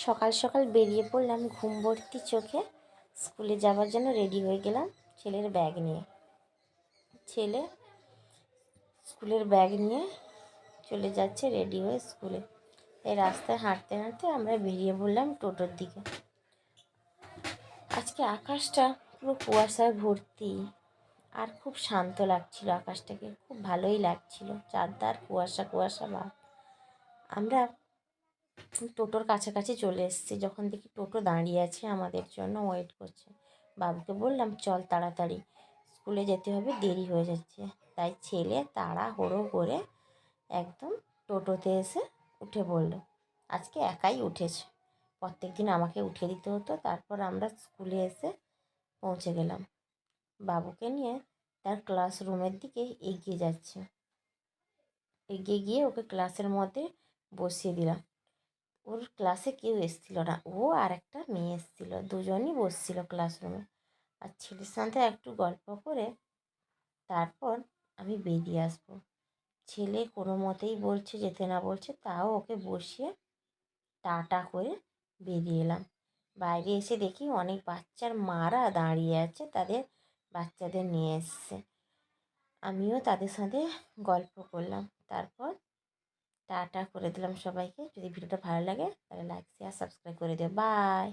সকাল সকাল বেরিয়ে পড়লাম ঘুম ভর্তি চোখে স্কুলে যাওয়ার জন্য রেডি হয়ে গেলাম ছেলের ব্যাগ নিয়ে। ছেলে স্কুলের ব্যাগ নিয়ে চলে যাচ্ছে রেডি হয়ে স্কুলে। এই রাস্তায় হাঁটতে হাঁটতে আমরা বেরিয়ে পড়লাম টোটোর দিকে। আজকে আকাশটা পুরো কুয়াশায় ভর্তি আর খুব শান্ত লাগছিল, আকাশটাকে খুব ভালোই লাগছিল, চারদার কুয়াশা কুয়াশা ভাব। আমরা টোটোর কাছাকাছি চলে এসেছি, যখন দেখি টোটো দাঁড়িয়ে আছে আমাদের জন্য ওয়েট করছে। বাবুকে বললাম চল তাড়াতাড়ি, স্কুলে যেতে হবে, দেরি হয়ে যাচ্ছে। তাই ছেলে তাড়াহুড়ো করে একদম টোটোতে এসে উঠে পড়লো। আজকে একাই উঠেছে, প্রত্যেক দিন আমাকে উঠিয়ে দিতে হতো। তারপর আমরা স্কুলে এসে পৌঁছে গেলাম। বাবুকে নিয়ে তার ক্লাসরুমের দিকে এগিয়ে যাচ্ছে। এগিয়ে গিয়ে ওকে ক্লাসের মধ্যে বসিয়ে দিলাম। ওর ক্লাসে কেউ এসেছিলো না, ও আর একটা মেয়ে এসেছিলো, দুজনই বসছিল ক্লাসরুমে। আর ছেলের সাথে একটু গল্প করে তারপর আমি বেরিয়ে আসবো। ছেলে কোনো মতেই বলছে যেতে না, বলছে, তাও ওকে বসিয়ে টাটা করে বেরিয়ে এলাম। বাইরে এসে দেখি অনেক বাচ্চার মারা দাঁড়িয়ে আছে, তাদের বাচ্চাদের নিয়ে এসছে। আমিও তাদের সাথে গল্প করলাম। তারপর টাটা করে দিলাম সবাইকে। যদি ভিডিওটা ভালো লাগে তাহলে লাইক শেয়ার সাবস্ক্রাইব করে দিও। বাই।